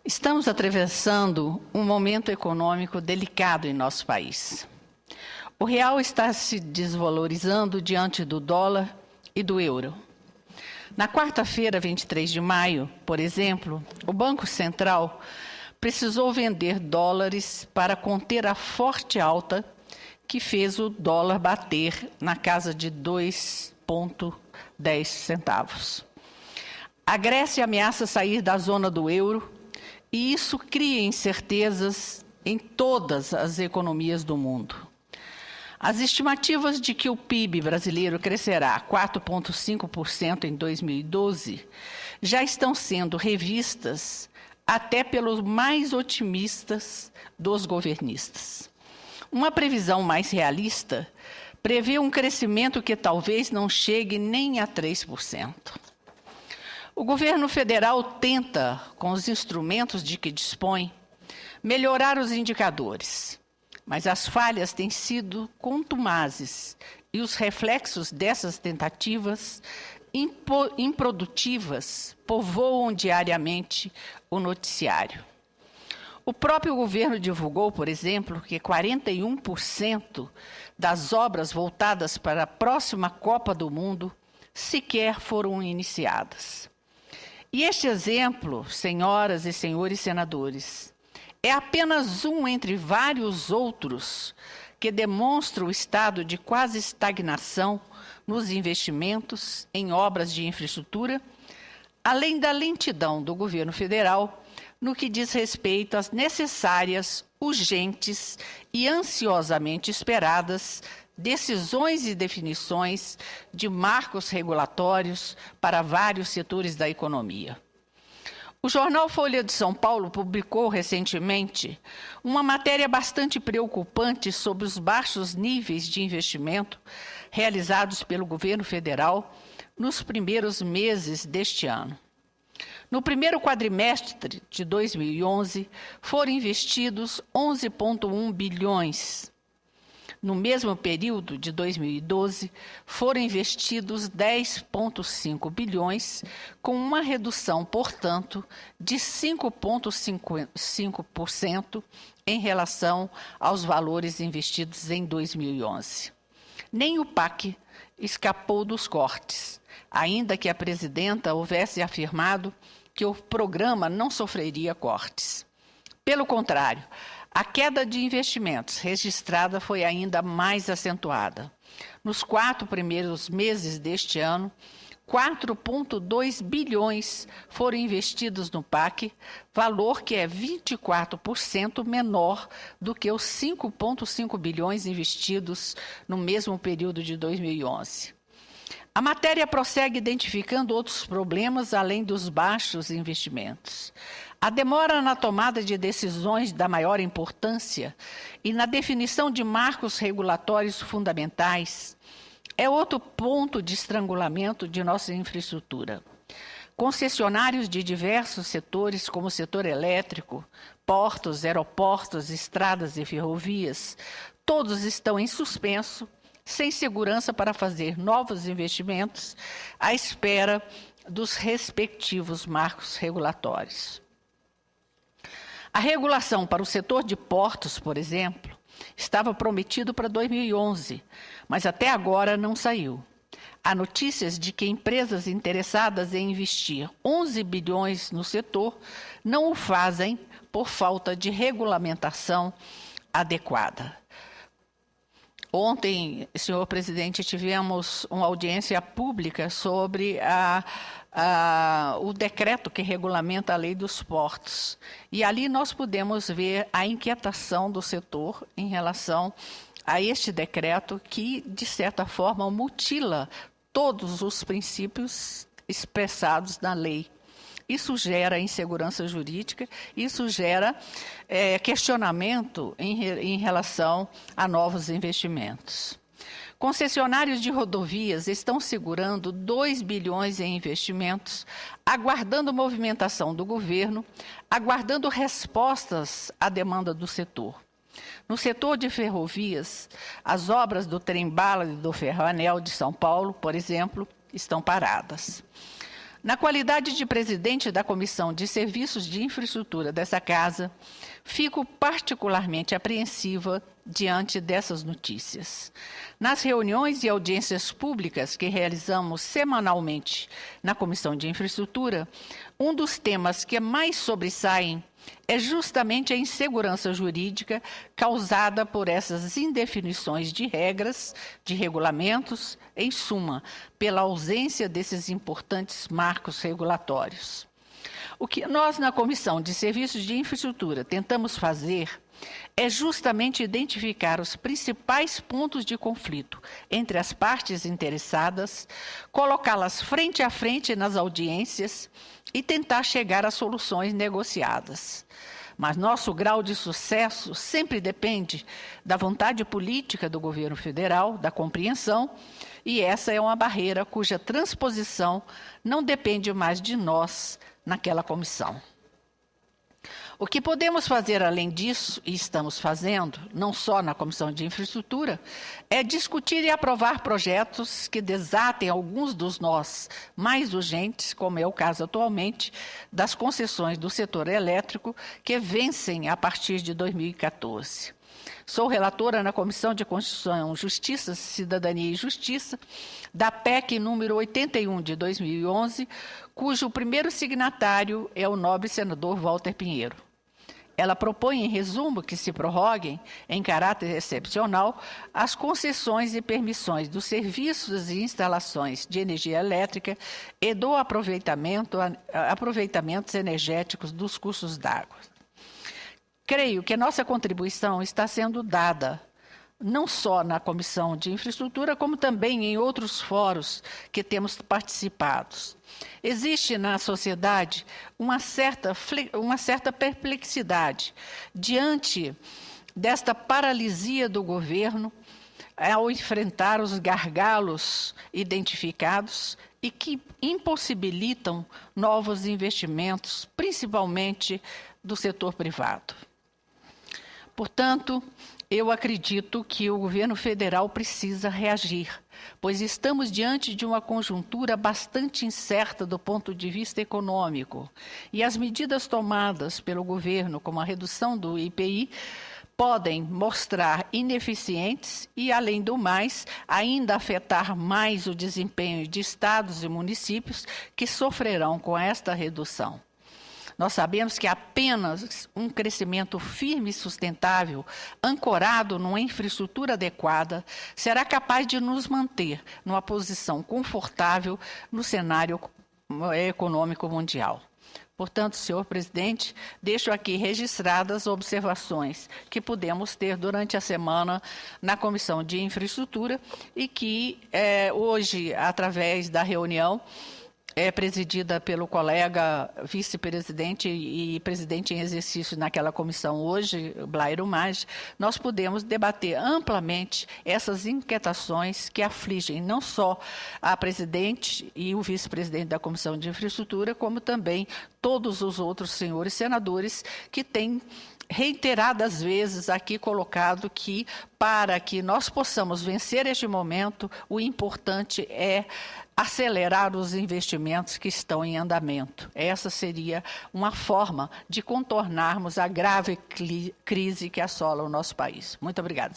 Estamos atravessando um momento econômico delicado em nosso país. O real está se desvalorizando diante do dólar e do euro. Na quarta-feira, 23 de maio, por exemplo, o Banco Central precisou vender dólares para conter a forte alta que fez o dólar bater na casa de 2,10 centavos. A Grécia ameaça sair da zona do euro e isso cria incertezas em todas as economias do mundo. As estimativas de que o PIB brasileiro crescerá 4,5% em 2012 já estão sendo revistas até pelos mais otimistas dos governistas. Uma previsão mais realista prevê um crescimento que talvez não chegue nem a 3%. O governo federal tenta, com os instrumentos de que dispõe, melhorar os indicadores, mas as falhas têm sido contumazes e os reflexos dessas tentativas improdutivas povoam diariamente o noticiário. O próprio governo divulgou, por exemplo, que 41% das obras voltadas para a próxima Copa do Mundo sequer foram iniciadas. E este exemplo, senhoras e senhores senadores, é apenas um entre vários outros que demonstra o estado de quase estagnação nos investimentos em obras de infraestrutura, além da lentidão do governo federal no que diz respeito às necessárias, urgentes e ansiosamente esperadas decisões e definições de marcos regulatórios para vários setores da economia. O jornal Folha de São Paulo publicou recentemente uma matéria bastante preocupante sobre os baixos níveis de investimento realizados pelo governo federal nos primeiros meses deste ano. No primeiro quadrimestre de 2011, foram investidos 11,1 bilhões. No mesmo período de 2012, foram investidos 10,5 bilhões, com uma redução, portanto, de 5,5% em relação aos valores investidos em 2011. Nem o PAC escapou dos cortes, ainda que a presidenta houvesse afirmado que o programa não sofreria cortes. Pelo contrário, a queda de investimentos registrada foi ainda mais acentuada. Nos 4 primeiros meses deste ano, 4,2 bilhões foram investidos no PAC, valor que é 24% menor do que os 5,5 bilhões investidos no mesmo período de 2011. A matéria prossegue identificando outros problemas além dos baixos investimentos. A demora na tomada de decisões da maior importância e na definição de marcos regulatórios fundamentais é outro ponto de estrangulamento de nossa infraestrutura. Concessionários de diversos setores, como o setor elétrico, portos, aeroportos, estradas e ferrovias, todos estão em suspenso, sem segurança para fazer novos investimentos, à espera dos respectivos marcos regulatórios. A regulação para o setor de portos, por exemplo, estava prometido para 2011, mas até agora não saiu. Há notícias de que empresas interessadas em investir 11 bilhões no setor não o fazem por falta de regulamentação adequada. Ontem, senhor presidente, tivemos uma audiência pública sobre o decreto que regulamenta a lei dos portos. E ali nós pudemos ver a inquietação do setor em relação a este decreto que, de certa forma, mutila todos os princípios expressados na lei. Isso gera insegurança jurídica, isso gera questionamento em relação a novos investimentos. Concessionários de rodovias estão segurando 2 bilhões em investimentos, aguardando movimentação do governo, aguardando respostas à demanda do setor. No setor de ferrovias, as obras do trem-bala e do ferroanel de São Paulo, por exemplo, estão paradas. Na qualidade de presidente da Comissão de Serviços de Infraestrutura dessa Casa, fico particularmente apreensiva diante dessas notícias. Nas reuniões e audiências públicas que realizamos semanalmente na Comissão de Infraestrutura, um dos temas que mais sobressaem é justamente a insegurança jurídica causada por essas indefinições de regras, de regulamentos, em suma, pela ausência desses importantes marcos regulatórios. O que nós, na Comissão de Serviços de Infraestrutura, tentamos fazer é justamente identificar os principais pontos de conflito entre as partes interessadas, colocá-las frente a frente nas audiências e tentar chegar a soluções negociadas. Mas nosso grau de sucesso sempre depende da vontade política do governo federal, da compreensão, e essa é uma barreira cuja transposição não depende mais de nós naquela comissão. O que podemos fazer além disso, e estamos fazendo, não só na Comissão de Infraestrutura, é discutir e aprovar projetos que desatem alguns dos nós mais urgentes, como é o caso atualmente das concessões do setor elétrico, que vencem a partir de 2014. Sou relatora na Comissão de Constituição, Justiça, Cidadania e Justiça, da PEC número 81 de 2011, cujo primeiro signatário é o nobre senador Walter Pinheiro. Ela propõe, em resumo, que se prorroguem, em caráter excepcional, as concessões e permissões dos serviços e instalações de energia elétrica e do aproveitamentos energéticos dos cursos d'água. Creio que nossa contribuição está sendo dada, não só na Comissão de Infraestrutura, como também em outros fóruns que temos participado. Existe na sociedade uma certa perplexidade diante desta paralisia do governo ao enfrentar os gargalos identificados e que impossibilitam novos investimentos, principalmente do setor privado. Portanto, eu acredito que o governo federal precisa reagir, pois estamos diante de uma conjuntura bastante incerta do ponto de vista econômico, e as medidas tomadas pelo governo, como a redução do IPI, podem mostrar ineficientes e, além do mais, ainda afetar mais o desempenho de estados e municípios que sofrerão com esta redução. Nós sabemos que apenas um crescimento firme e sustentável, ancorado numa infraestrutura adequada, será capaz de nos manter numa posição confortável no cenário econômico mundial. Portanto, senhor presidente, deixo aqui registradas observações que pudemos ter durante a semana na Comissão de Infraestrutura e que hoje, através da reunião, presidida pelo colega vice-presidente e presidente em exercício naquela comissão hoje, Blairo Maggi, nós pudemos debater amplamente essas inquietações que afligem não só a presidente e o vice-presidente da Comissão de Infraestrutura, como também todos os outros senhores senadores que têm reiteradas vezes aqui colocado que, para que nós possamos vencer este momento, o importante é acelerar os investimentos que estão em andamento. Essa seria uma forma de contornarmos a grave crise que assola o nosso país. Muito obrigada.